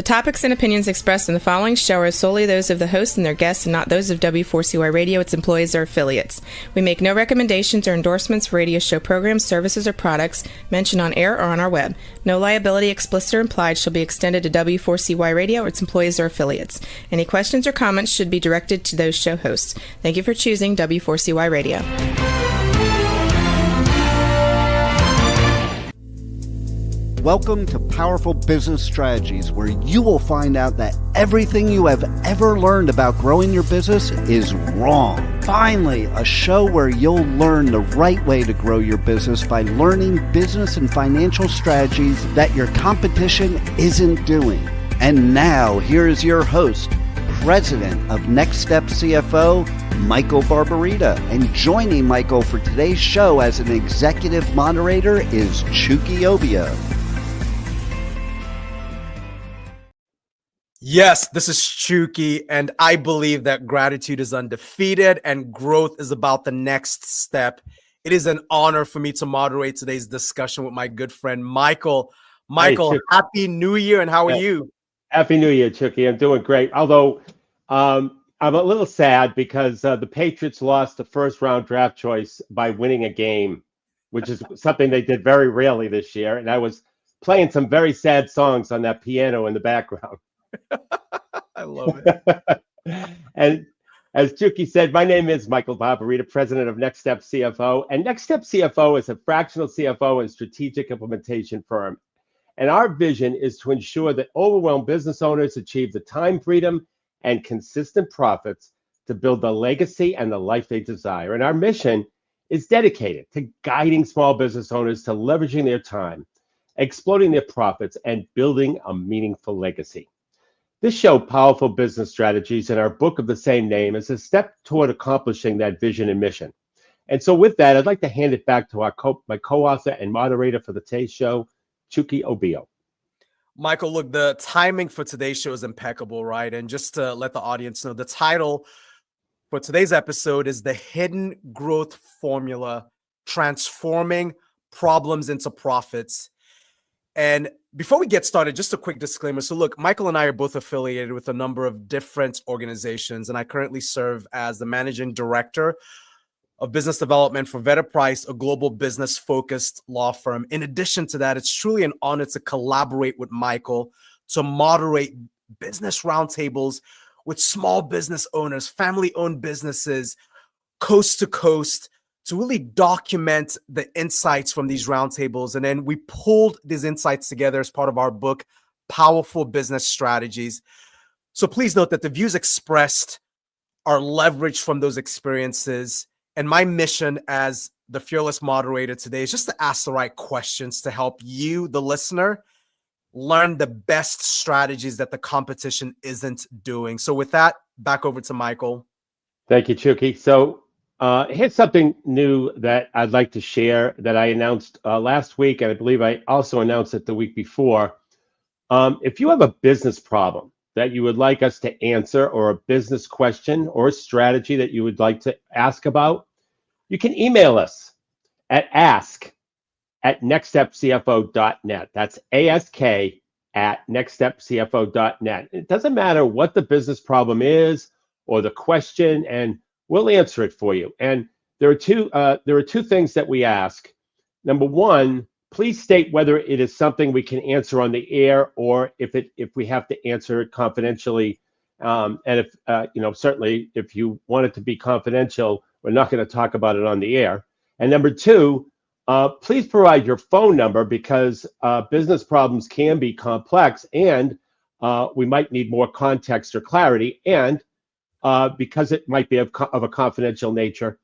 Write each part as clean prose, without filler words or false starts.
topics and opinions expressed in the following show are solely those of the host and their guests and not those of W4CY Radio, its employees, or affiliates. We make no recommendations or endorsements for radio show programs, services, or products mentioned on air or on our web. No liability, explicit or implied, shall be extended to W4CY Radio or its employees or affiliates. Any questions or comments should be directed to those show hosts. Thank you for choosing W4CY Radio. Welcome to Powerful Business Strategies, where you will find out that everything you have ever learned about growing your business is wrong. Finally, a show where you'll learn the right way to grow your business by learning business and financial strategies that your competition isn't doing. And now, here is your host, President of Next Step CFO, Michael Barbarita. And joining Michael for today's show as an executive moderator is Chucky Obio. Yes, this is Chucky, and I believe that gratitude is undefeated and growth is about the next step. It is an honor for me to moderate today's discussion with my good friend, Michael. Michael, hey, Happy New Year, and how are you? Happy New Year, Chucky. I'm doing great. Although I'm a little sad because the Patriots lost the first round draft choice by winning a game, which is something they did very rarely this year. And I was playing some very sad songs on that piano in the background. I love it. And as Chucky said, my name is Michael Barbarita, president of Next Step CFO. And Next Step CFO is a fractional CFO and strategic implementation firm. And our vision is to ensure that overwhelmed business owners achieve the time freedom and consistent profits to build the legacy and the life they desire. And our mission is dedicated to guiding small business owners to leveraging their time, exploiting their profits, and building a meaningful legacy. This show, Powerful Business Strategies, and our book of the same name, is a step toward accomplishing that vision and mission. And so with that, I'd like to hand it back to my co-author and moderator for today's show, Chucky Obio. Michael, look, the timing for today's show is impeccable, right? And just to let the audience know, the title for today's episode is The Hidden Growth Formula, Transforming Problems into Profits. And before we get started, just a quick disclaimer. So look, Michael and I are both affiliated with a number of different organizations, and I currently serve as the managing director of business development for Vetterprice, a global business-focused law firm. In addition to that, it's truly an honor to collaborate with Michael to moderate business roundtables with small business owners, family-owned businesses, coast to coast, to really document the insights from these roundtables. And then we pulled these insights together as part of our book, Powerful Business Strategies. So please note that the views expressed are leveraged from those experiences. And my mission as the fearless moderator today is just to ask the right questions to help you, the listener, learn the best strategies that the competition isn't doing. So with that, back over to Michael. Thank you, Chucky. So here's something new that I'd like to share that I announced last week, and I believe I also announced it the week before. If you have a business problem that you would like us to answer, or a business question or a strategy that you would like to ask about, you can email us at ask@nextstepcfo.net. That's ask@nextstepcfo.net. It doesn't matter what the business problem is or the question, and we'll answer it for you. And there are two things that we ask. Number one, please state whether it is something we can answer on the air, or if we have to answer it confidentially. And if certainly if you want it to be confidential, we're not going to talk about it on the air. And number two, please provide your phone number, because business problems can be complex, and we might need more context or clarity. And because it might be of a confidential nature,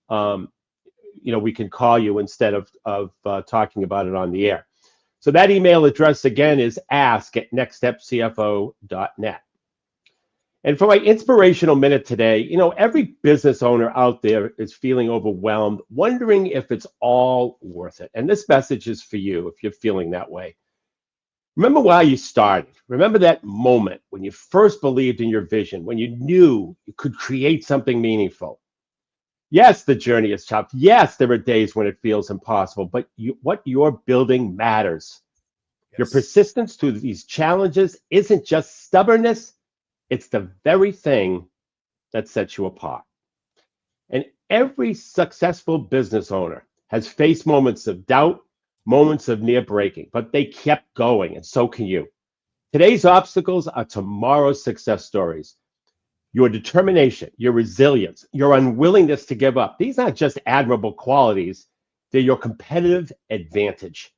we can call you instead of talking about it on the air. So that email address again is ask@nextstepcfo.net. And for my inspirational minute today, every business owner out there is feeling overwhelmed, wondering if it's all worth it. And this message is for you if you're feeling that way. Remember why you started. Remember that moment when you first believed in your vision, when you knew you could create something meaningful. Yes, the journey is tough. Yes, there are days when it feels impossible, but what you're building matters. Your persistence through these challenges isn't just stubbornness, it's the very thing that sets you apart. And every successful business owner has faced moments of doubt, moments of near breaking, but they kept going, and so can you. Today's obstacles are tomorrow's success stories. Your determination, your resilience, your unwillingness to give up, these aren't just admirable qualities, they're your competitive advantage.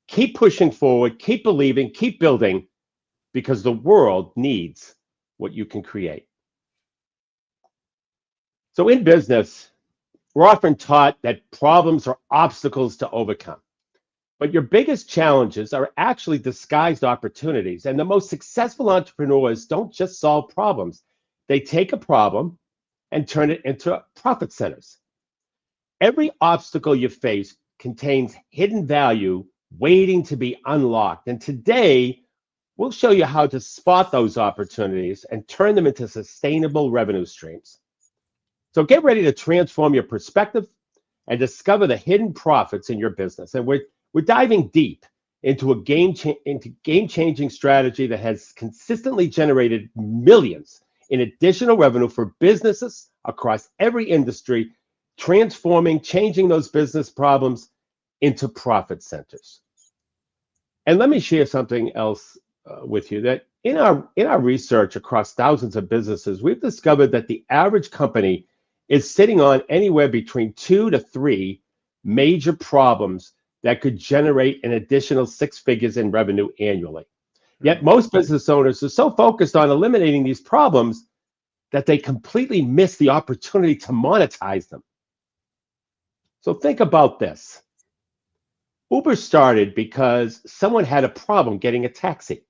Keep pushing forward, keep believing, keep building, because the world needs what you can create. So in business, we're often taught that problems are obstacles to overcome. But your biggest challenges are actually disguised opportunities. And the most successful entrepreneurs don't just solve problems. They take a problem and turn it into profit centers. Every obstacle you face contains hidden value waiting to be unlocked. And today, we'll show you how to spot those opportunities and turn them into sustainable revenue streams. So get ready to transform your perspective and discover the hidden profits in your business. And we're diving deep into a game-changing strategy that has consistently generated millions in additional revenue for businesses across every industry, changing those business problems into profit centers. And let me share something else with you, that in our research across thousands of businesses, we've discovered that the average company is sitting on anywhere between 2 to 3 major problems that could generate an additional 6 figures in revenue annually. Yet most business owners are so focused on eliminating these problems that they completely miss the opportunity to monetize them. So think about this. Uber started because someone had a problem getting a taxi.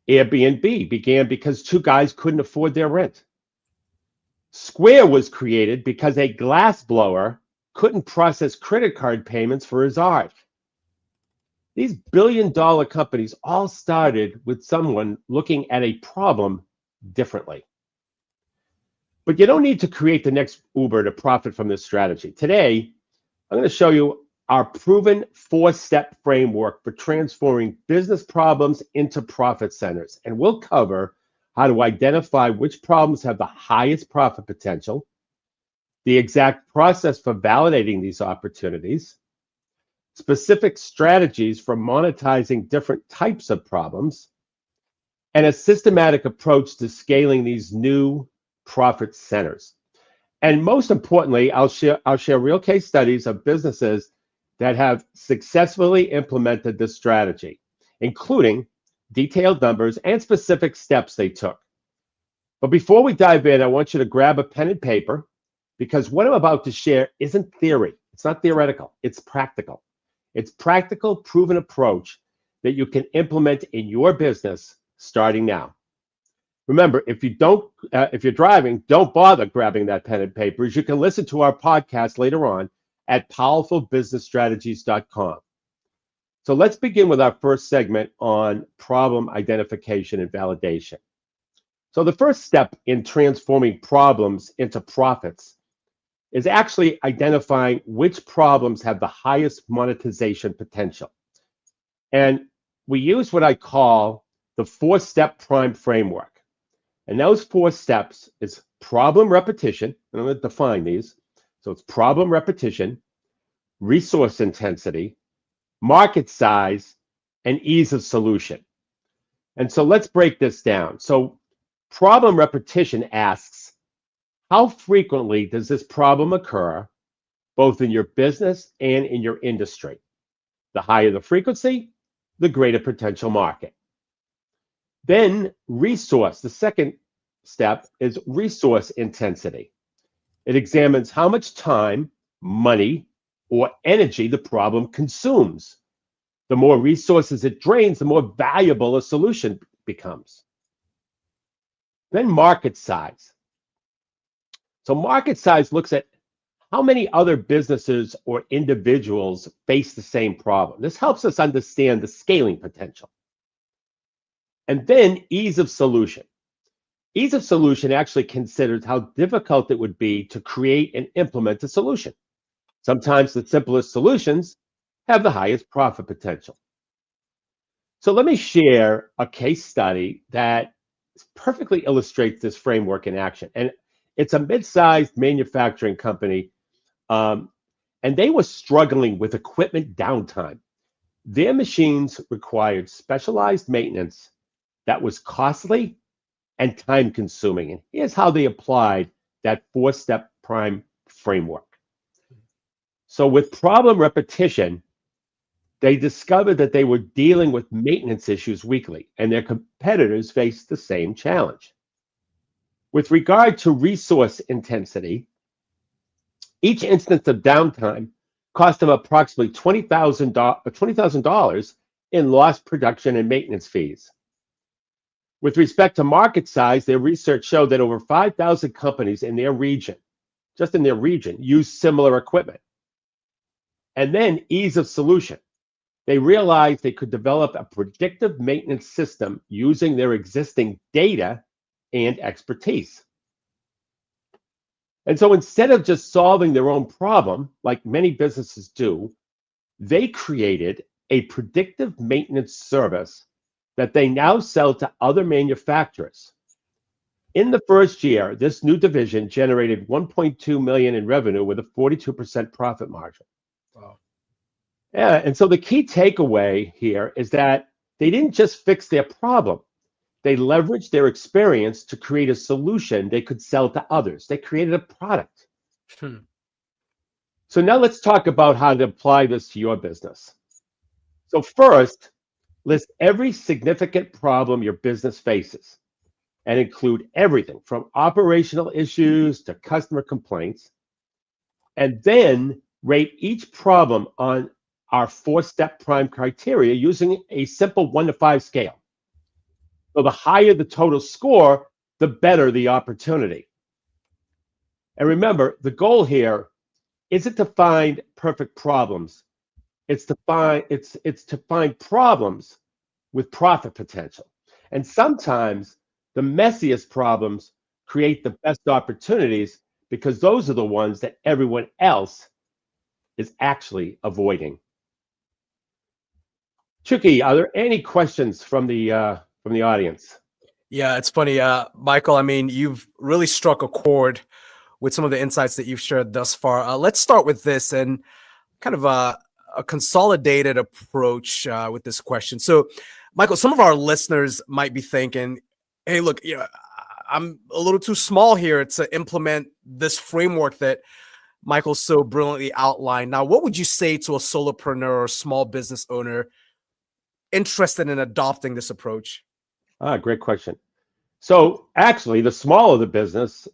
Airbnb began because 2 guys couldn't afford their rent. Square was created because a glassblower couldn't process credit card payments for his art. These billion-dollar companies all started with someone looking at a problem differently. But you don't need to create the next Uber to profit from this strategy. Today, I'm going to show you our proven 4-step framework for transforming business problems into profit centers. And we'll cover how to identify which problems have the highest profit potential, the exact process for validating these opportunities, specific strategies for monetizing different types of problems, and a systematic approach to scaling these new profit centers. And most importantly, I'll share real case studies of businesses that have successfully implemented this strategy, including detailed numbers and specific steps they took. But before we dive in, I want you to grab a pen and paper, because what I'm about to share isn't theory. It's not theoretical. It's practical. It's practical, proven approach that you can implement in your business starting now. Remember, if you're driving, don't bother grabbing that pen and paper, as you can listen to our podcast later on at powerfulbusinessstrategies.com. So let's begin with our first segment on problem identification and validation. So the first step in transforming problems into profits is actually identifying which problems have the highest monetization potential. And we use what I call the 4-step prime framework. And those 4 steps is problem repetition, and I'm going to define these. So it's problem repetition, resource intensity, market size, and ease of solution. And so let's break this down. So problem repetition asks, how frequently does this problem occur, both in your business and in your industry? The higher the frequency, the greater potential market. Then resource, the second step is resource intensity. It examines how much time, money, or energy the problem consumes. The more resources it drains, the more valuable a solution becomes. Then market size. So market size looks at how many other businesses or individuals face the same problem. This helps us understand the scaling potential. And then ease of solution. Ease of solution actually considers how difficult it would be to create and implement a solution. Sometimes the simplest solutions have the highest profit potential. So let me share a case study that perfectly illustrates this framework in action. And it's a mid-sized manufacturing company, and they were struggling with equipment downtime. Their machines required specialized maintenance that was costly and time-consuming. And here's how they applied that four-step prime framework. So with problem repetition, they discovered that they were dealing with maintenance issues weekly, and their competitors faced the same challenge. With regard to resource intensity, each instance of downtime cost them approximately $20,000 in lost production and maintenance fees. With respect to market size, their research showed that over 5,000 companies in their region, just in their region, use similar equipment. And then ease of solution. They realized they could develop a predictive maintenance system using their existing data and expertise. And so instead of just solving their own problem, like many businesses do, they created a predictive maintenance service that they now sell to other manufacturers. In the first year, this new division generated $1.2 million in revenue with a 42% profit margin. Wow. Yeah, and so the key takeaway here is that they didn't just fix their problem. They leveraged their experience to create a solution they could sell to others. They created a product. So now let's talk about how to apply this to your business. So first, list every significant problem your business faces and include everything from operational issues to customer complaints. And then rate each problem on our four-step prime criteria using a simple 1 to 5 scale. So the higher the total score, the better the opportunity. And remember, the goal here isn't to find perfect problems. It's to find problems with profit potential. And sometimes the messiest problems create the best opportunities because those are the ones that everyone else is actually avoiding. Chucky, are there any questions from the audience? Yeah, it's funny, Michael. I mean, you've really struck a chord with some of the insights that you've shared thus far. Let's start with this and kind of a consolidated approach with this question. So, Michael, some of our listeners might be thinking, "Hey, look, I'm a little too small here to implement this framework that Michael so brilliantly outlined." Now, what would you say to a solopreneur or small business owner interested in adopting this approach? Great question. So actually, the smaller the business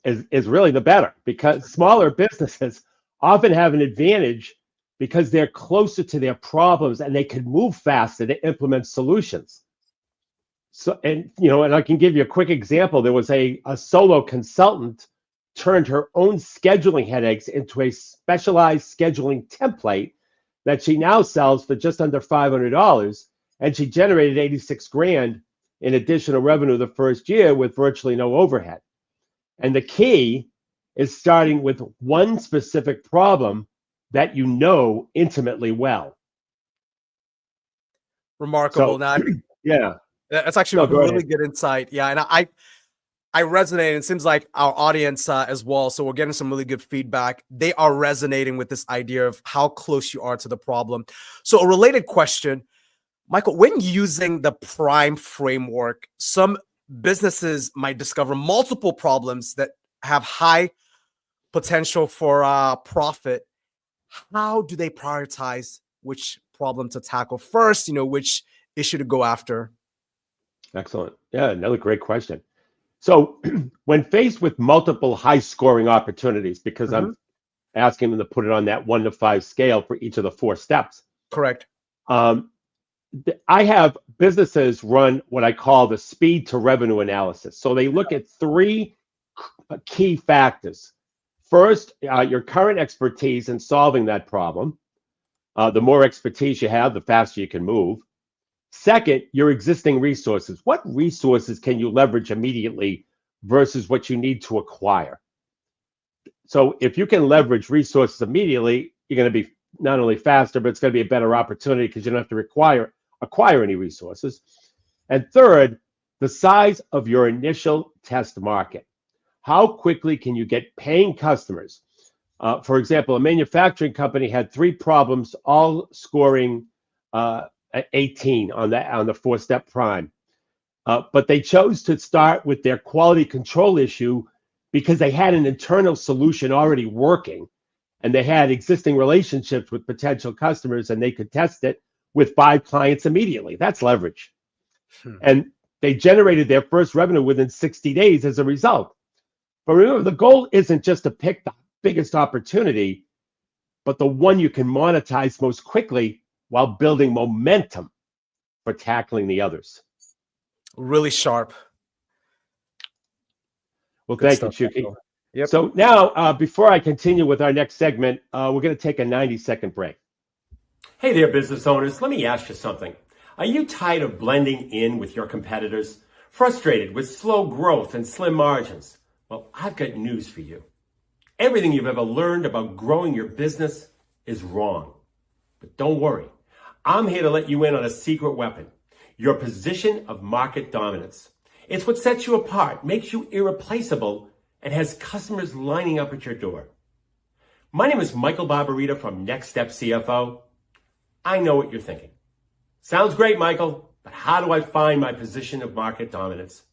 is really the better, because smaller businesses often have an advantage because they're closer to their problems and they can move faster to implement solutions. So, and I can give you a quick example. There was a solo consultant turned her own scheduling headaches into a specialized scheduling template that she now sells for just under $500, and she generated 86 grand in additional revenue the first year with virtually no overhead. And the key is starting with one specific problem that you know intimately well. Remarkable. So, Now, I think yeah, that's actually go really ahead. good insight. Yeah, and I resonate. It seems like our audience as well. So we're getting some really good feedback. They are resonating with this idea of how close you are to the problem. So a related question, Michael, when using the prime framework, some businesses might discover multiple problems that have high potential for profit. How do they prioritize which problem to tackle first? Which issue to go after? Excellent. Yeah, another great question. So when faced with multiple high-scoring opportunities, because I'm asking them to put it on that 1 to 5 scale for each of the 4 steps. Correct. I have businesses run what I call the speed to revenue analysis. So they look at 3 key factors. First, your current expertise in solving that problem. The more expertise you have, the faster you can move. Second, your existing resources. What resources can you leverage immediately versus what you need to acquire? So if you can leverage resources immediately, you're going to be not only faster, but it's going to be a better opportunity because you don't have to acquire any resources. And third, the size of your initial test market. How quickly can you get paying customers? For example, a manufacturing company had 3 problems, all scoring 18 on the 4-step prime. But they chose to start with their quality control issue because they had an internal solution already working, and they had existing relationships with potential customers, and they could test it with 5 clients immediately. That's leverage. And they generated their first revenue within 60 days as a result. But remember, the goal isn't just to pick the biggest opportunity, but the one you can monetize most quickly while building momentum for tackling the others. Really sharp. Well, Good thank you, stuff, Chuki. Michael. Yep. So now, before I continue with our next segment, we're going to take a 90-second break. Hey there, business owners. Let me ask you something. Are you tired of blending in with your competitors? Frustrated with slow growth and slim margins? Well, I've got news for you. Everything you've ever learned about growing your business is wrong. But don't worry. I'm here to let you in on a secret weapon, your position of market dominance. It's what sets you apart, makes you irreplaceable, and has customers lining up at your door. My name is Michael Barbarita from Next Step CFO. I know what you're thinking. Sounds great, Michael, but how do I find my position of market dominance?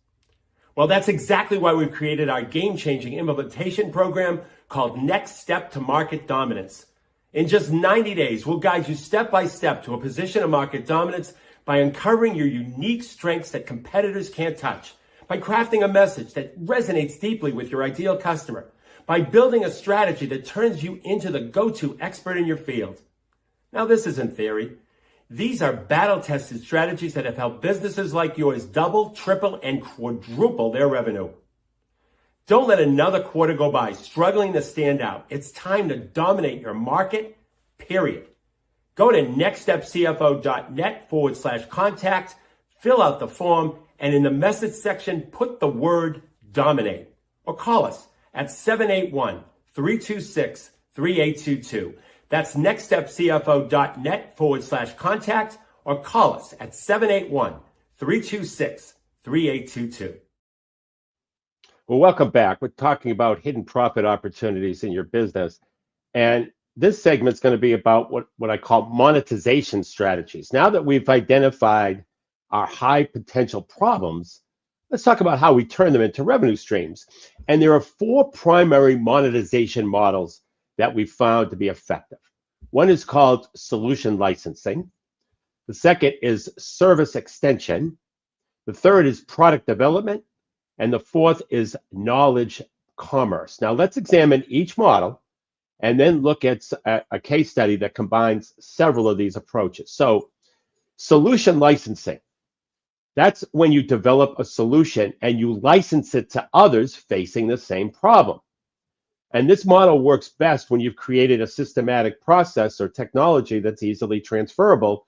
Well, that's exactly why we've created our game-changing implementation program called Next Step to Market Dominance. In just 90 days, we'll guide you step by step to a position of market dominance by uncovering your unique strengths that competitors can't touch, by crafting a message that resonates deeply with your ideal customer, by building a strategy that turns you into the go-to expert in your field. Now, this isn't theory. These are battle-tested strategies that have helped businesses like yours double, triple, and quadruple their revenue. Don't let another quarter go by struggling to stand out. It's time to dominate your market, period. Go to nextstepcfo.net/contact, fill out the form, and in the message section, put the word dominate. Or call us at 781-326-3822. That's nextstepcfo.net/contact, or call us at 781-326-3822. Well, welcome back. We're talking about hidden profit opportunities in your business. And this segment's going to be about what I call monetization strategies. Now that we've identified our high potential problems, let's talk about how we turn them into revenue streams. And there are 4 primary monetization models that we've found to be effective. One is called solution licensing. The second is service extension. The third is product development. And the fourth is knowledge commerce. Now let's examine each model and then look at a case study that combines several of these approaches. So solution licensing, that's when you develop a solution and you license it to others facing the same problem. And this model works best when you've created a systematic process or technology that's easily transferable.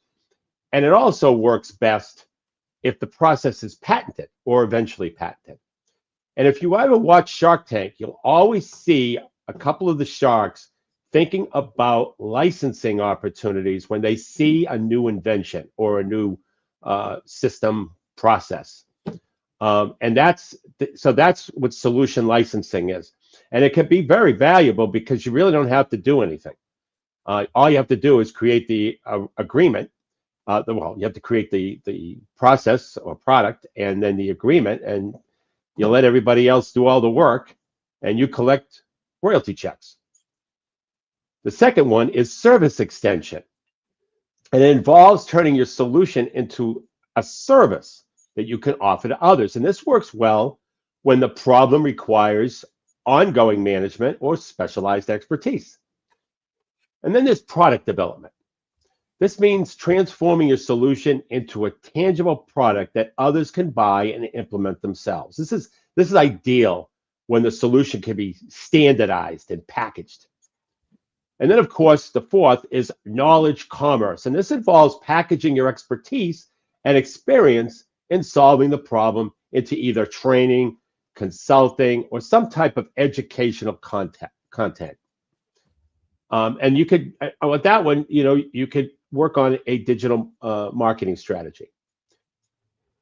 And it also works best if the process is patented or eventually patented. And if you ever watch Shark Tank, you'll always see a couple of the sharks thinking about licensing opportunities when they see a new invention or a new system process. And that's what solution licensing is. And it can be very valuable because you really don't have to do anything. All you have to do is create the agreement. You have to create the process or product and then the agreement, and you let everybody else do all the work, and you collect royalty checks. The second one is service extension. And it involves turning your solution into a service that you can offer to others. And this works well when the problem requires ongoing management or specialized expertise. And then there's product development. This means transforming your solution into a tangible product that others can buy and implement themselves. This is ideal when the solution can be standardized and packaged. And then, of course, the fourth is knowledge commerce. And this involves packaging your expertise and experience in solving the problem into either training, consulting, or some type of educational content. And you could, with that one, you could work on a digital marketing strategy.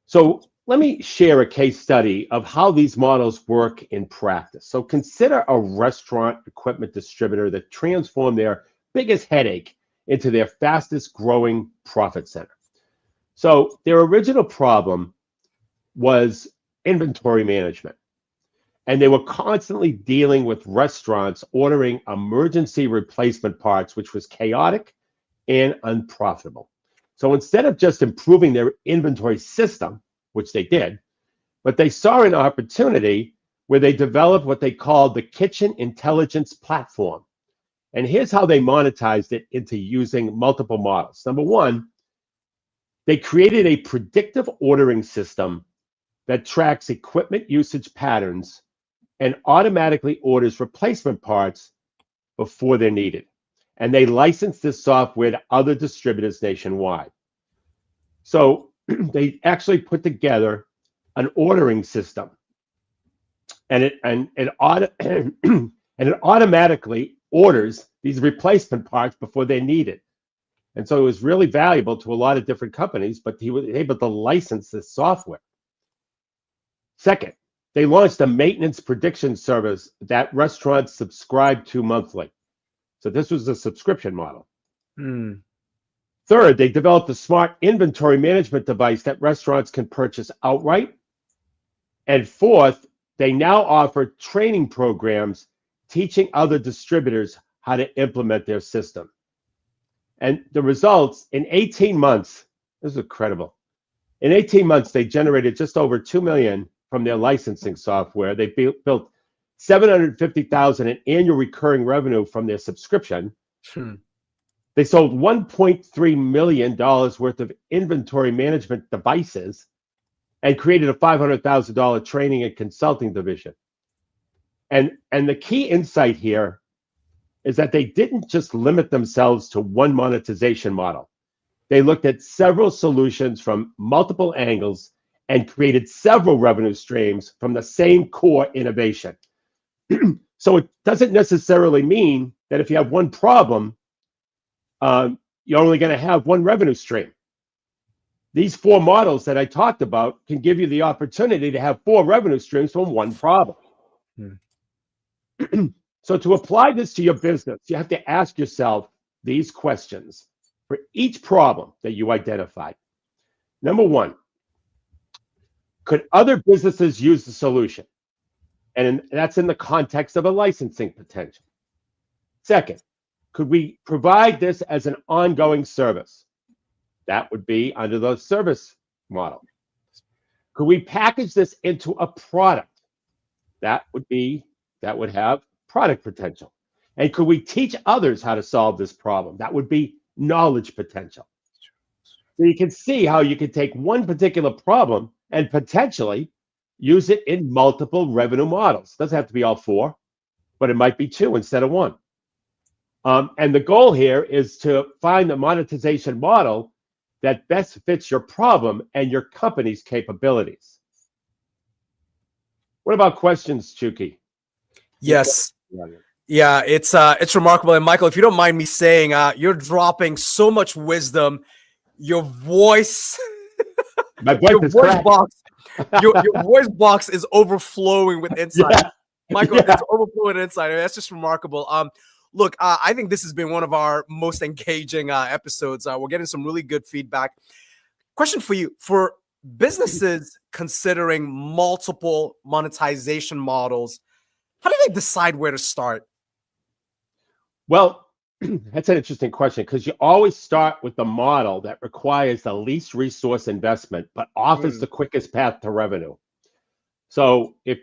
So let me share a case study of how these models work in practice. So consider a restaurant equipment distributor that transformed their biggest headache into their fastest growing profit center. So their original problem was inventory management. And they were constantly dealing with restaurants ordering emergency replacement parts, which was chaotic and unprofitable. So instead of just improving their inventory system, which they did, but they saw an opportunity where they developed what they called the Kitchen Intelligence Platform. And here's how they monetized it into using multiple models. Number one, they created a predictive ordering system that tracks equipment usage patterns and automatically orders replacement parts before they're needed. And they licensed this software to other distributors nationwide. So they actually put together an ordering system, and it automatically orders these replacement parts before they're needed. And so it was really valuable to a lot of different companies, but he was able to license this software. Second, they launched a maintenance prediction service that restaurants subscribe to monthly. So this was a subscription model. Third, they developed a smart inventory management device that restaurants can purchase outright. And fourth, they now offer training programs teaching other distributors how to implement their system. And the results, in 18 months, this is incredible. In 18 months, they generated just over $2 million from their licensing software. They built $750,000 in annual recurring revenue from their subscription. They sold $1.3 million worth of inventory management devices and created a $500,000 training and consulting division. And the key insight here is that they didn't just limit themselves to one monetization model. They looked at several solutions from multiple angles and created several revenue streams from the same core innovation. So it doesn't necessarily mean that if you have one problem, you're only going to have one revenue stream. These four models that I talked about can give you the opportunity to have four revenue streams from one problem. So to apply this to your business, you have to ask yourself these questions for each problem that you identified. Number one, could other businesses use the solution? And that's in the context of a licensing potential. Second, could we provide this as an ongoing service? That would be under the service model. Could we package this into a product? That would have product potential. And could we teach others how to solve this problem? That would be knowledge potential. So you can see how you can take one particular problem and potentially use it in multiple revenue models. Doesn't have to be all four, but it might be two instead of one. And the goal here is to find the monetization model that best fits your problem and your company's capabilities. What about questions, Chuki? Yes. Yeah, it's remarkable. And Michael, if you don't mind me saying, you're dropping so much wisdom. Your voice, your voice box is overflowing with insight. Yeah. Michael, it's overflowing with insight. I mean, that's just remarkable. Look, I think this has been one of our most engaging episodes. We're getting some really good feedback. Question for you: for businesses considering multiple monetization models, how do they decide where to start? Well, that's an interesting question because you always start with the model that requires the least resource investment but offers the quickest path to revenue. So if,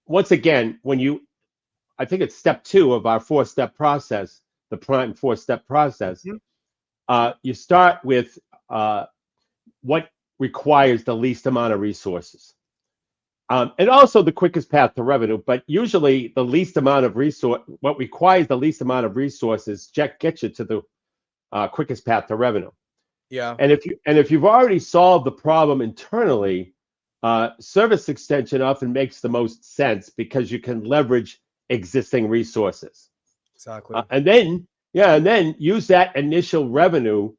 once again, I think it's step 2 of our 4-step process, the prime 4-step process, you start with what requires the least amount of resources. And also the quickest path to revenue, but usually the least amount of what requires the least amount of resources gets you to the quickest path to revenue. Yeah. And if you've already solved the problem internally, service extension often makes the most sense because you can leverage existing resources. Exactly. And then use that initial revenue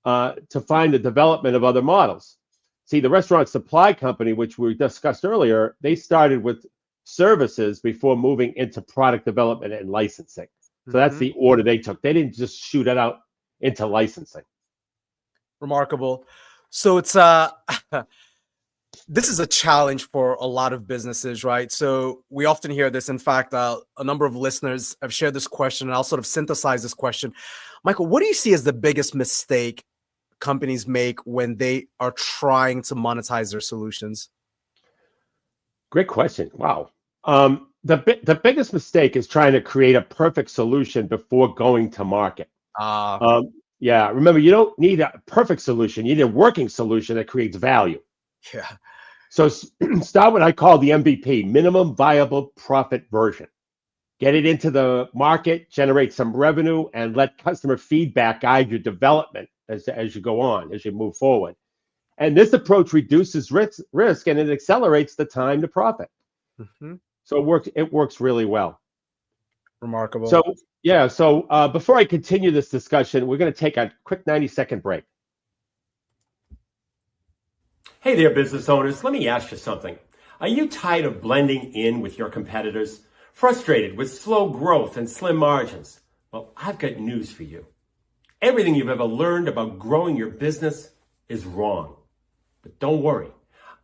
to find the development of other models. See, the restaurant supply company, which we discussed earlier, they started with services before moving into product development and licensing. So that's the order they took. They didn't just shoot it out into licensing. Remarkable. So it's this is a challenge for a lot of businesses, right? So we often hear this. In fact, a number of listeners have shared this question, and I'll sort of synthesize this question. Michael, what do you see as the biggest mistake companies make when they are trying to monetize their solutions? Great question. Wow. The biggest mistake is trying to create a perfect solution before going to market. Yeah, remember, you don't need a perfect solution. You need a working solution that creates value. Yeah. So start what I call the MVP, minimum viable profit version. Get it into the market, generate some revenue, and let customer feedback guide your development as you go on, as you move forward. And this approach reduces risk and it accelerates the time to profit. So it works really well. Remarkable. So yeah, so before I continue this discussion, we're going to take a quick 90-second break. Hey there, business owners. Let me ask you something. Are you tired of blending in with your competitors? Frustrated with slow growth and slim margins? Well, I've got news for you. Everything you've ever learned about growing your business is wrong. But don't worry.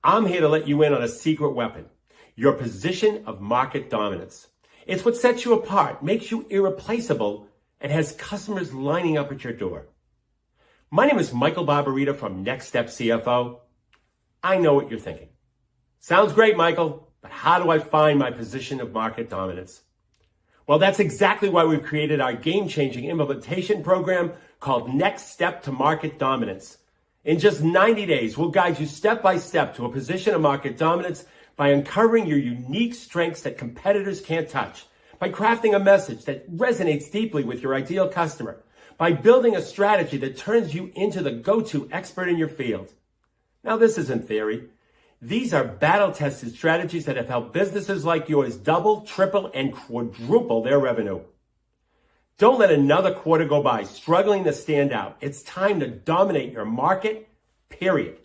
I'm here to let you in on a secret weapon, your position of market dominance. It's what sets you apart, makes you irreplaceable, and has customers lining up at your door. My name is Michael Barbarita from Next Step CFO. I know what you're thinking. Sounds great, Michael, but how do I find my position of market dominance? Well, that's exactly why we've created our game-changing implementation program called Next Step to Market Dominance. In just 90 days, we'll guide you step by step to a position of market dominance by uncovering your unique strengths that competitors can't touch, by crafting a message that resonates deeply with your ideal customer, by building a strategy that turns you into the go-to expert in your field. Now, this isn't theory. These are battle-tested strategies that have helped businesses like yours double, triple, and quadruple their revenue. Don't let another quarter go by struggling to stand out. It's time to dominate your market, period.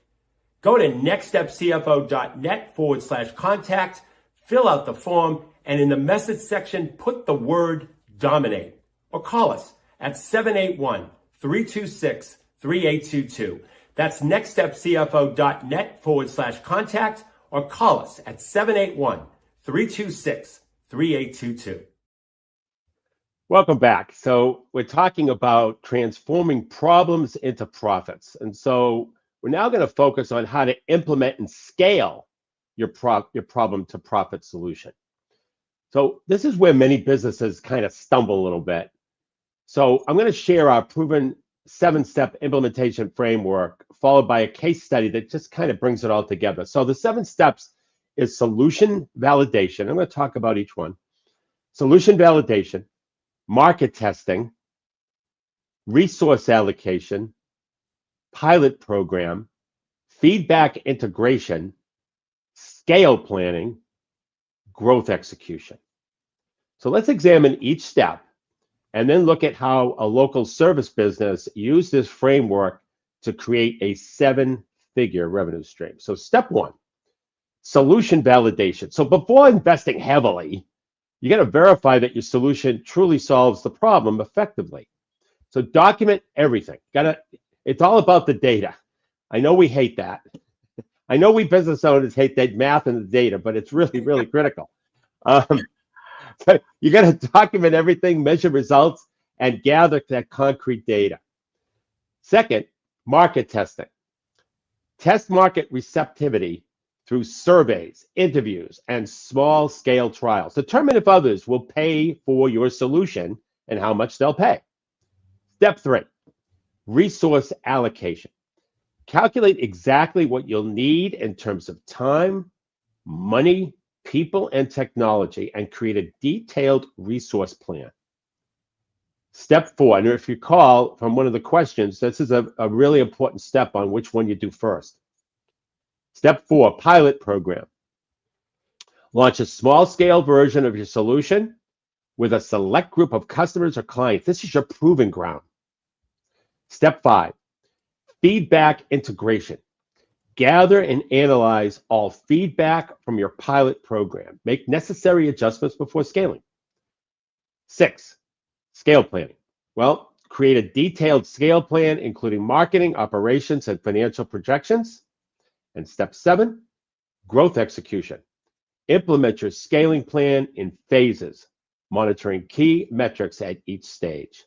Go to nextstepcfo.net/contact, fill out the form, and in the message section, put the word dominate. Or call us at 781-326-3822. That's nextstepcfo.net/contact, or call us at 781-326-3822. Welcome back. So we're talking about transforming problems into profits. And so we're now going to focus on how to implement and scale your problem to profit solution. So this is where many businesses kind of stumble a little bit. So I'm going to share our proven 7-step implementation framework, followed by a case study that just kind of brings it all together. So the 7 steps is solution validation. I'm going to talk about each one. Solution validation, market testing, resource allocation, pilot program, feedback integration, scale planning, growth execution. So let's examine each step and then look at how a local service business used this framework to create a 7-figure revenue stream. So step 1, solution validation. So before investing heavily, you got to verify that your solution truly solves the problem effectively. So document everything. It's all about the data. I know we hate that. I know we business owners hate that math and the data, but it's really, really critical. So you got to document everything, measure results, and gather that concrete data. Second, market testing. Test market receptivity through surveys, interviews, and small-scale trials. Determine if others will pay for your solution and how much they'll pay. Step 3, resource allocation. Calculate exactly what you'll need in terms of time, money, people, and technology, and create a detailed resource plan. Step 4, and if you recall from one of the questions, this is a really important step on which one you do first. Step 4, pilot program. Launch a small-scale version of your solution with a select group of customers or clients. This is your proving ground. Step 5, Feedback integration. Gather and analyze all feedback from your pilot program. Make necessary adjustments before scaling. 6, scale planning. Well, create a detailed scale plan, including marketing, operations, and financial projections. And step 7, growth execution. Implement your scaling plan in phases, monitoring key metrics at each stage.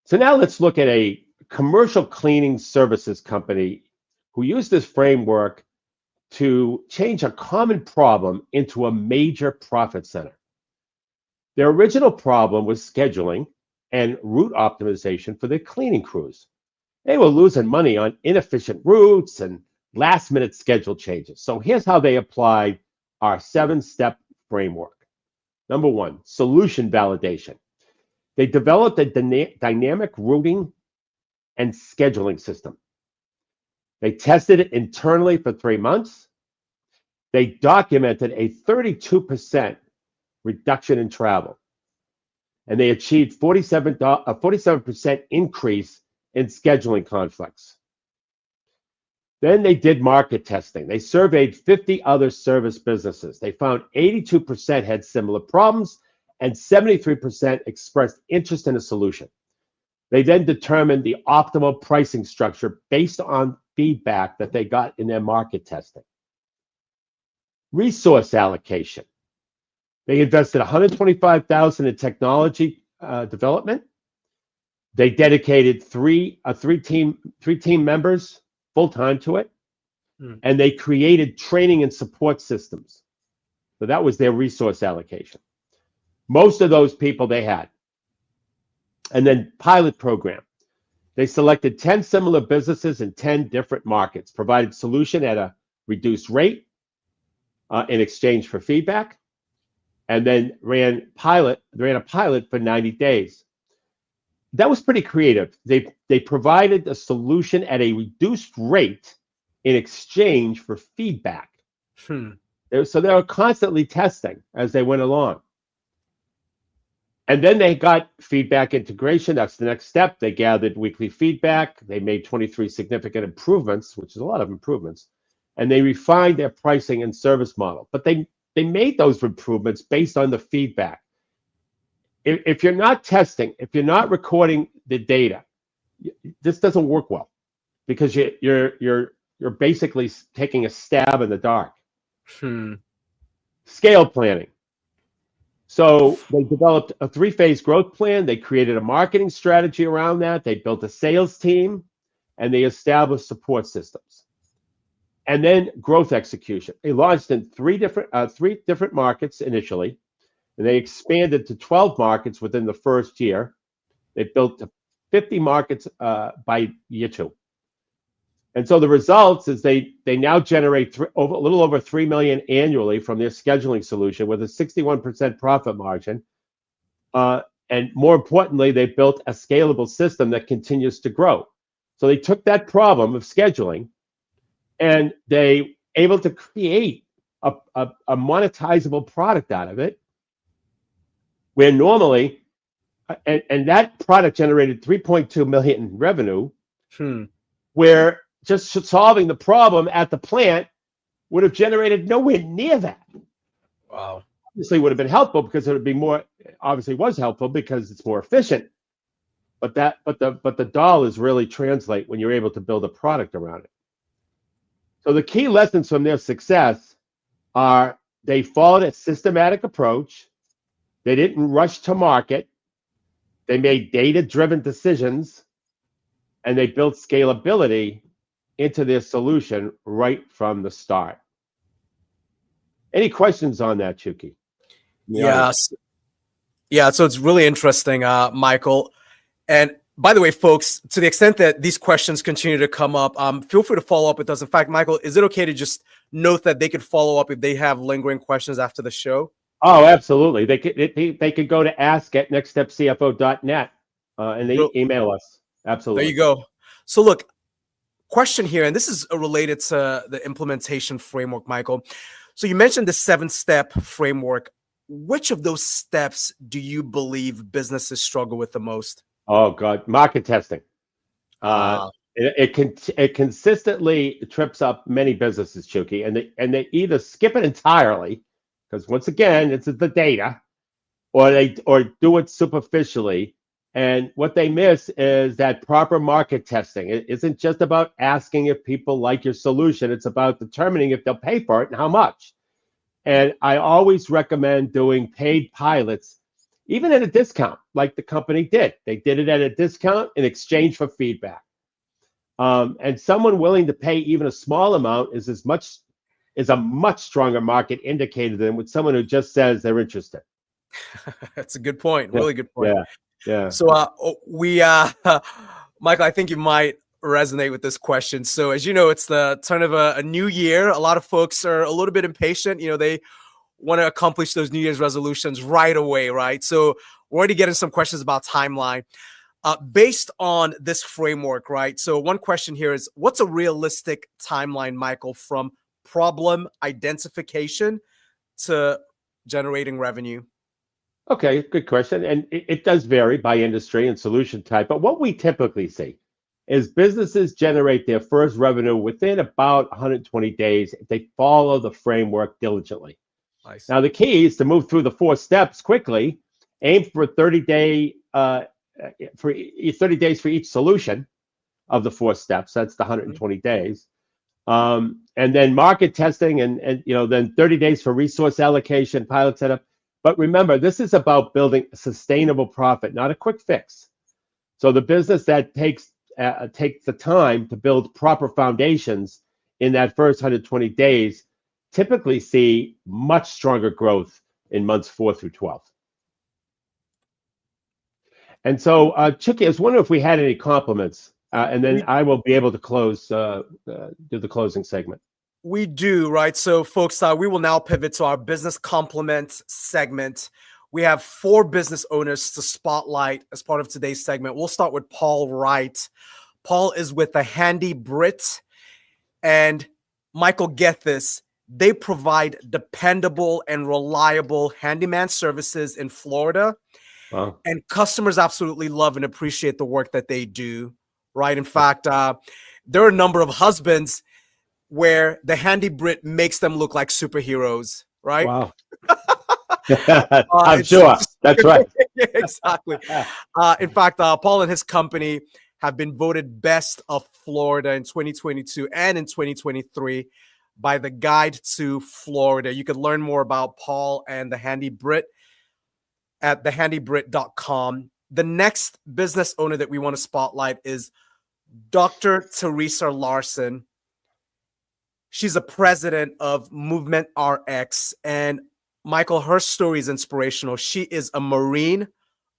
So now let's look at a commercial cleaning services company who used this framework to change a common problem into a major profit center. Their original problem was scheduling and route optimization for their cleaning crews. They were losing money on inefficient routes and last-minute schedule changes. So here's how they applied our 7-step framework. Number 1, solution validation. They developed a dynamic routing and scheduling system. They tested it internally for 3 months. They documented a 32% reduction in travel. And they achieved a 47% increase in scheduling conflicts. Then they did market testing. They surveyed 50 other service businesses. They found 82% had similar problems and 73% expressed interest in a solution. They then determined the optimal pricing structure based on feedback that they got in their market testing. Resource allocation. They invested $125,000 in technology development. They dedicated three team members full-time to it, and they created training and support systems. So that was their resource allocation. Most of those people they had. And then pilot program. They selected 10 similar businesses in 10 different markets, provided solution at a reduced rate in exchange for feedback, and then ran a pilot for 90 days. That was pretty creative. They provided a solution at a reduced rate in exchange for feedback. So they were constantly testing as they went along. And then they got feedback integration. That's the next step. They gathered weekly feedback. They made 23 significant improvements, which is a lot of improvements. And they refined their pricing and service model. But they made those improvements based on the feedback. If you're not testing, if you're not recording the data, this doesn't work well, because you're basically taking a stab in the dark. Scale planning. So they developed a 3-phase growth plan. They created a marketing strategy around that. They built a sales team, and they established support systems. And then growth execution. They launched in three different markets initially, and they expanded to 12 markets within the first year. They built 50 markets by year 2. And so the results is they now generate a little over $3 million annually from their scheduling solution with a 61% profit margin. And more importantly, they built a scalable system that continues to grow. So they took that problem of scheduling, and they able to create a monetizable product out of it, where normally, and that product generated $3.2 million in revenue, where just solving the problem at the plant would have generated nowhere near that. Wow. Obviously would have been helpful because it would be more, obviously was helpful because it's more efficient. But the dollars really translate when you're able to build a product around it. So the key lessons from their success are they followed a systematic approach. They didn't rush to market. They made data-driven decisions, and they built scalability into their solution right from the start. Any questions on that, Chucky? Yes. Yeah, so it's really interesting, Michael. And by the way, folks, to the extent that these questions continue to come up, feel free to follow up with us. In fact, Michael, is it okay to just note that they could follow up if they have lingering questions after the show? Oh, absolutely. They could go to ask@nextstepcfo.net and they email us. Absolutely. There you go. So look, question here, and this is related to the implementation framework, Michael. So you mentioned the 7-step framework. Which of those steps do you believe businesses struggle with the most? Oh, God. Market testing. Uh, It consistently trips up many businesses, Chucky, and they either skip it entirely, because once again, it's the data, or do it superficially. And what they miss is that proper market testing. It isn't just about asking if people like your solution, it's about determining if they'll pay for it and how much. And I always recommend doing paid pilots, even at a discount, like the company did. They did it at a discount in exchange for feedback. And someone willing to pay even a small amount is a much stronger market indicator than with someone who just says they're interested. that's a good point. Yeah, Really good point. yeah, yeah. So Michael, I think you might resonate with this question. So as you know, it's the turn of a new year. A lot of folks are a little bit impatient. They want to accomplish those New Year's resolutions right away, right? So we're already getting some questions about timeline. Based on this framework, right? So one question here is, what's a realistic timeline, Michael, from problem identification to generating revenue? Okay, good question. And it does vary by industry and solution type. But what we typically see is businesses generate their first revenue within about 120 days if they follow the framework diligently. Nice. Now, the key is to move through the 4 steps quickly. Aim for 30 days for each solution of the 4 steps. That's the 120 days. And then market testing, and then 30 days for resource allocation, pilot setup. But remember, this is about building a sustainable profit, not a quick fix. So the business that takes the time to build proper foundations in that first 120 days typically see much stronger growth in months 4 through 12. And so, Chucky, I was wondering if we had any compliments, and then I will be able to do the closing segment. We do, right? So, folks, we will now pivot to our business compliment segment. We have 4 business owners to spotlight as part of today's segment. We'll start with Paul Wright. Paul is with the Handy Brit. And Michael, get this. They provide dependable and reliable handyman services in Florida. Wow. And customers absolutely love and appreciate the work that they do, right? In fact, there are a number of husbands where the Handy Brit makes them look like superheroes, right? Wow. I'm sure. That's right. Exactly. In fact, Paul and his company have been voted best of Florida in 2022 and in 2023 by the Guide to Florida. You can learn more about Paul and the Handy Brit at thehandybrit.com. The next business owner that we want to spotlight is Dr. Teresa Larson. She's a president of Movement RX. And Michael, her story is inspirational. She is a Marine,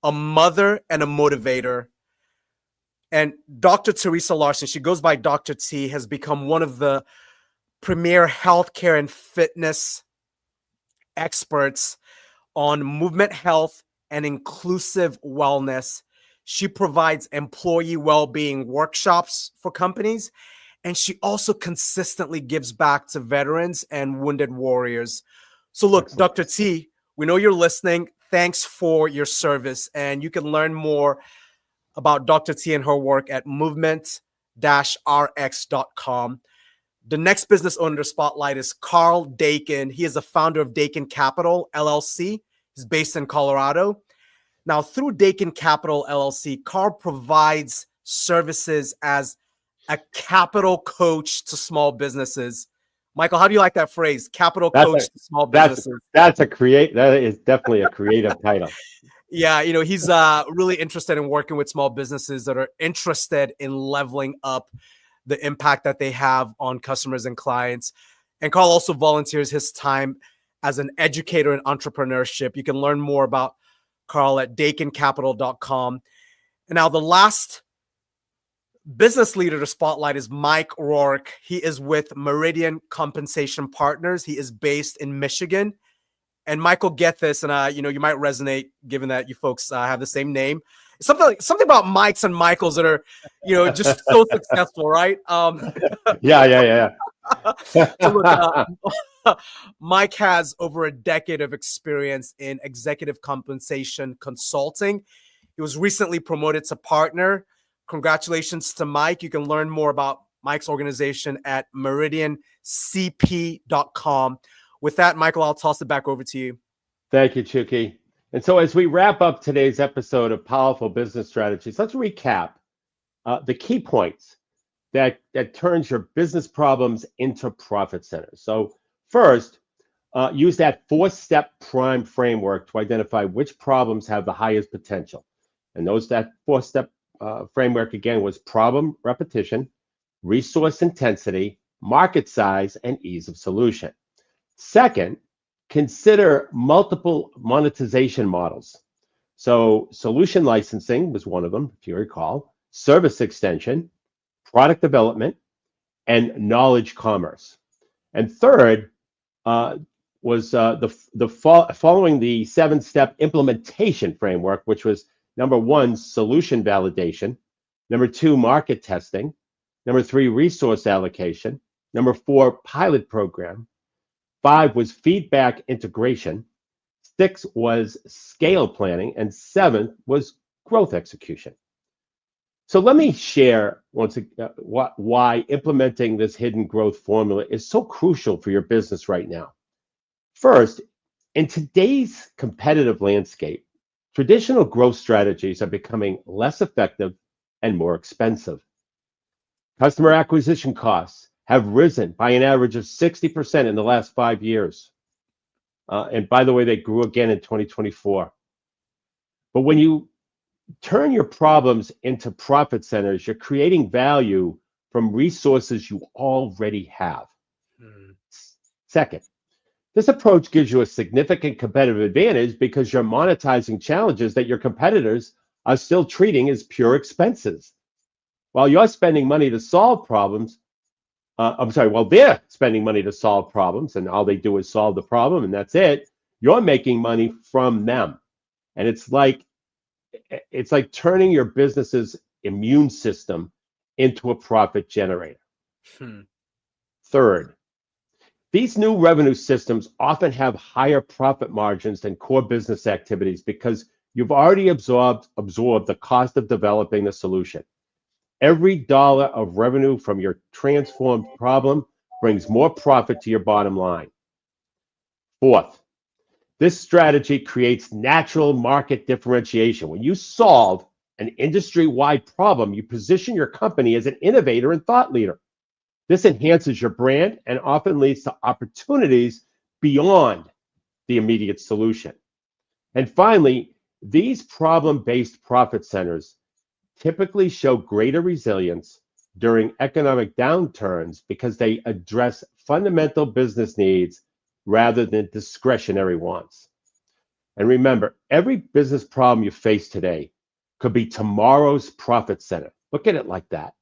a mother, and a motivator. And Dr. Teresa Larson, she goes by Dr. T, has become one of the premier healthcare and fitness experts on movement health and inclusive wellness. She provides employee well-being workshops for companies, and she also consistently gives back to veterans and wounded warriors. So look, excellent. Dr. T, we know you're listening. Thanks for your service. And you can learn more about Dr. T and her work at movement-rx.com. The next business owner to spotlight is Carl Dakin. He is the founder of Dakin Capital, LLC. He's based in Colorado. Now, through Dakin Capital, LLC, Carl provides services as a capital coach to small businesses. Michael, how do you like that phrase? Capital coach to small businesses. That is definitely a creative title. Yeah, he's really interested in working with small businesses that are interested in leveling up the impact that they have on customers and clients. And Carl also volunteers his time as an educator in entrepreneurship. You can learn more about Carl at dakincapital.com. And now the last business leader to spotlight is Mike Rourke. He is with Meridian Compensation Partners. He is based in Michigan. And Michael, get this, and you might resonate given that you folks have the same name. Something about Mikes and Michaels that are, just so successful, right? Yeah. So look, Mike has over a decade of experience in executive compensation consulting. He was recently promoted to partner, Congratulations to Mike. You can learn more about Mike's organization at meridiancp.com. With that, Michael, I'll toss it back over to you. Thank you, Chucky. And so as we wrap up today's episode of Powerful Business Strategies, let's recap the key points that turns your business problems into profit centers. So first, use that 4-step prime framework to identify which problems have the highest potential. And that 4-step framework, again, was problem repetition, resource intensity, market size, and ease of solution. Second, consider multiple monetization models. So solution licensing was one of them, if you recall, service extension, product development, and knowledge commerce. And third was following the 7-step implementation framework, which was number 1, solution validation, number 2, market testing, number 3, resource allocation, number 4, pilot program, 5 was feedback integration, 6 was scale planning, and 7 was growth execution. So let me share once again why implementing this hidden growth formula is so crucial for your business right now. First, in today's competitive landscape, traditional growth strategies are becoming less effective and more expensive. Customer acquisition costs have risen by an average of 60% in the last 5 years. And by the way, they grew again in 2024. But when you turn your problems into profit centers, you're creating value from resources you already have. Second, this approach gives you a significant competitive advantage because you're monetizing challenges that your competitors are still treating as pure expenses. While you're spending money to solve problems, while they're spending money to solve problems and all they do is solve the problem and that's it, you're making money from them. And it's like turning your business's immune system into a profit generator. Third, these new revenue systems often have higher profit margins than core business activities because you've already absorbed the cost of developing the solution. Every dollar of revenue from your transformed problem brings more profit to your bottom line. Fourth, this strategy creates natural market differentiation. When you solve an industry-wide problem, you position your company as an innovator and thought leader. This enhances your brand and often leads to opportunities beyond the immediate solution. And finally, these problem-based profit centers typically show greater resilience during economic downturns because they address fundamental business needs rather than discretionary wants. And remember, every business problem you face today could be tomorrow's profit center. Look at it like that.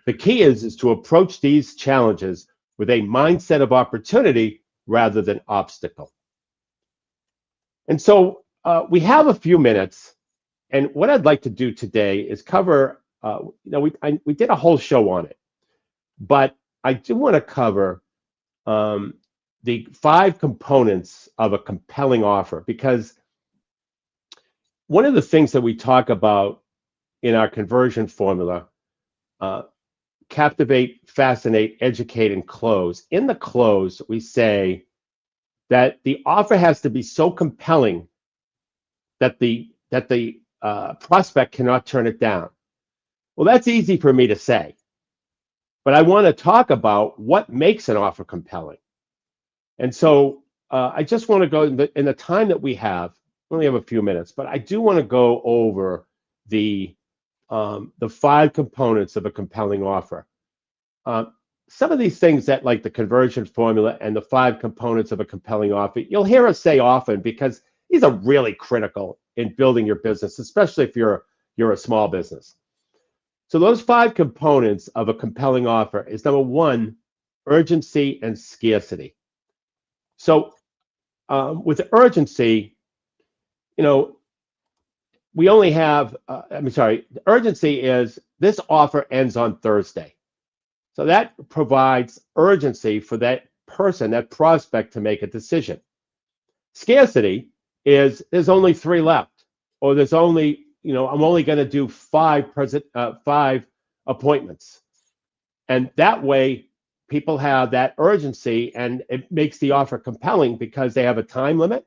The key is to approach these challenges with a mindset of opportunity rather than obstacle. And so we have a few minutes. And what I'd like to do today is cover, we did a whole show on it, but I do want to cover the 5 components of a compelling offer, because one of the things that we talk about in our conversion formula, captivate, fascinate, educate, and close. In the close, we say that the offer has to be so compelling that the prospect cannot turn it down. Well, that's easy for me to say, but I want to talk about what makes an offer compelling. And so I just want to go in the time that we have. We only have a few minutes, but I do want to go over the 5 components of a compelling offer. Some of these things that, like the conversion formula and the 5 components of a compelling offer, you'll hear us say often because these are really critical in building your business, especially if you're a small business. So those 5 components of a compelling offer is number 1, urgency and scarcity. So with urgency, we only have, the urgency is this offer ends on Thursday. So that provides urgency for that person, that prospect, to make a decision. Scarcity is there's only 3 left, or there's only I'm only going to do five appointments. And that way, people have that urgency, and it makes the offer compelling because they have a time limit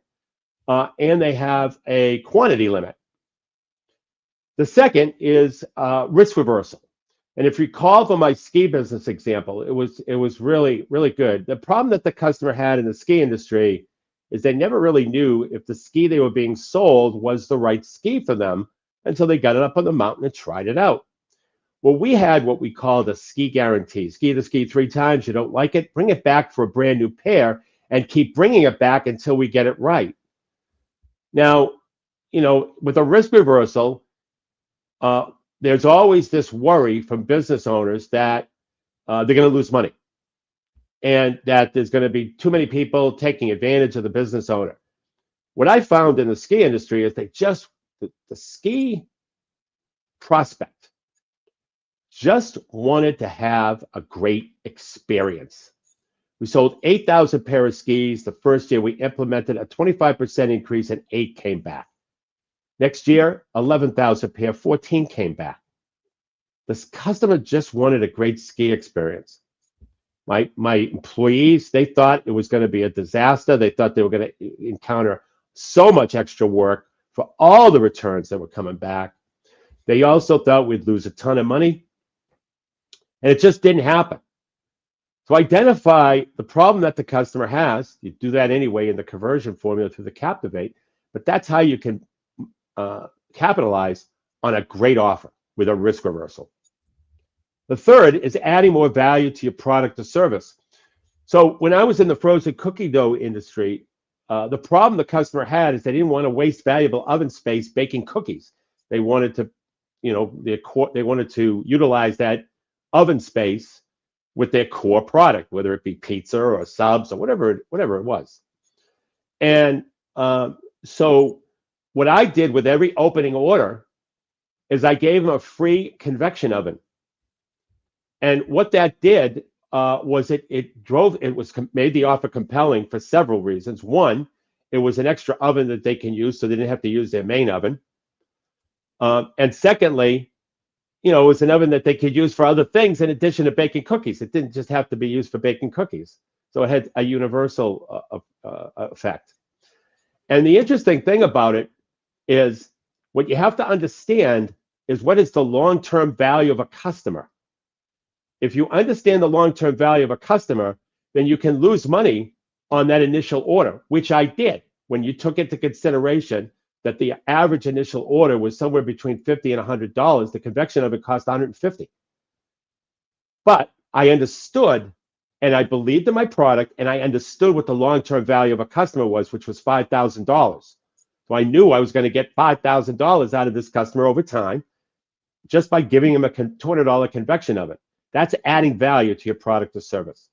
and they have a quantity limit. The second is risk reversal. And if you recall from my ski business example, it was really, really good. The problem that the customer had in the ski industry is they never really knew if the ski they were being sold was the right ski for them until they got it up on the mountain and tried it out. Well, we had what we called a ski guarantee. Ski the ski 3 times, you don't like it, bring it back for a brand new pair and keep bringing it back until we get it right. Now, with a risk reversal, there's always this worry from business owners that they're going to lose money and that there's going to be too many people taking advantage of the business owner. What I found in the ski industry is the ski prospect just wanted to have a great experience. We sold 8,000 pair of skis. The first year we implemented a 25% increase and 8 came back. Next year, 11,000 pair, 14 came back. This customer just wanted a great ski experience. My employees, they thought it was going to be a disaster. They thought they were going to encounter so much extra work for all the returns that were coming back. They also thought we'd lose a ton of money, and it just didn't happen. So identify the problem that the customer has. You do that anyway in the conversion formula through the Captivate, but that's how you can capitalize on a great offer with a risk reversal. The third is adding more value to your product or service. So when I was in the frozen cookie dough industry, the problem the customer had is they didn't want to waste valuable oven space baking cookies. They wanted to, they wanted to utilize that oven space with their core product, whether it be pizza or subs or whatever it was. And so what I did with every opening order is I gave them a free convection oven. And what that did was it made the offer compelling for several reasons. One, it was an extra oven that they can use, so they didn't have to use their main oven. And secondly, it was an oven that they could use for other things in addition to baking cookies. It didn't just have to be used for baking cookies. So it had a universal effect. And the interesting thing about it is what you have to understand is what is the long-term value of a customer. If you understand the long-term value of a customer, then you can lose money on that initial order, which I did when you took into consideration that the average initial order was somewhere between $50 and $100. The convection oven cost $150. But I understood and I believed in my product and I understood what the long-term value of a customer was, which was $5,000. So I knew I was going to get $5,000 out of this customer over time just by giving him a $200 convection oven. That's adding value to your product or service.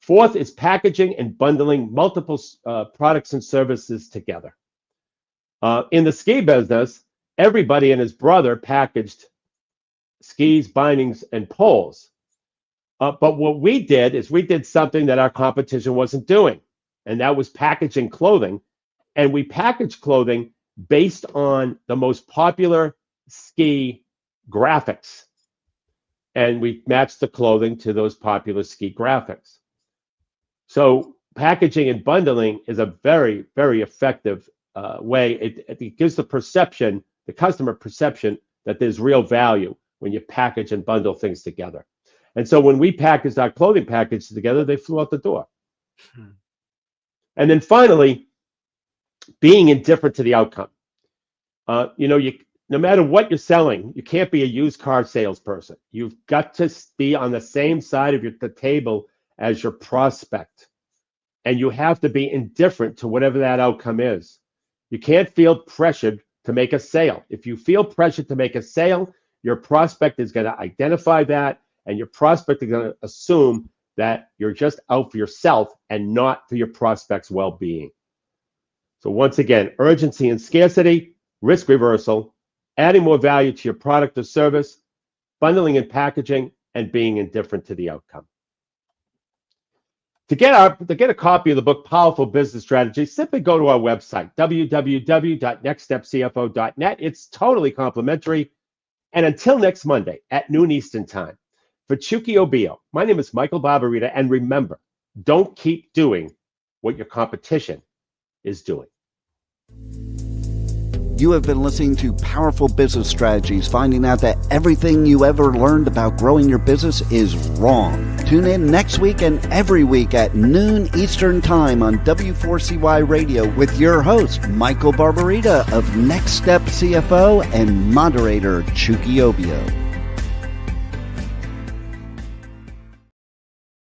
Fourth is packaging and bundling multiple products and services together. In the ski business, everybody and his brother packaged skis, bindings, and poles. But what we did is we did something that our competition wasn't doing, and that was packaging clothing. And we packaged clothing based on the most popular ski graphics. And we matched the clothing to those popular ski graphics. So packaging and bundling is a very, very effective way. It gives the customer perception that there's real value when you package and bundle things together. And so when we packaged our clothing packages together, they flew out the door. And then finally, being indifferent to the outcome. No matter what you're selling, you can't be a used car salesperson. You've got to be on the same side of the table as your prospect. And you have to be indifferent to whatever that outcome is. You can't feel pressured to make a sale. If you feel pressured to make a sale, your prospect is going to identify that, and your prospect is going to assume that you're just out for yourself and not for your prospect's well-being. So once again, urgency and scarcity, risk reversal, adding more value to your product or service, bundling and packaging, and being indifferent to the outcome. To get a copy of the book Powerful Business Strategies, simply go to our website, www.nextstepcfo.net. It's totally complimentary. And until next Monday at noon Eastern Time, for Chucky Obio, my name is Michael Barbarita, and remember, don't keep doing what your competition is doing. You have been listening to Powerful Business Strategies, finding out that everything you ever learned about growing your business is wrong. Tune in next week and every week at noon Eastern Time on W4CY Radio with your host, Michael Barbarita of Next Step CFO and moderator Chucky Obio.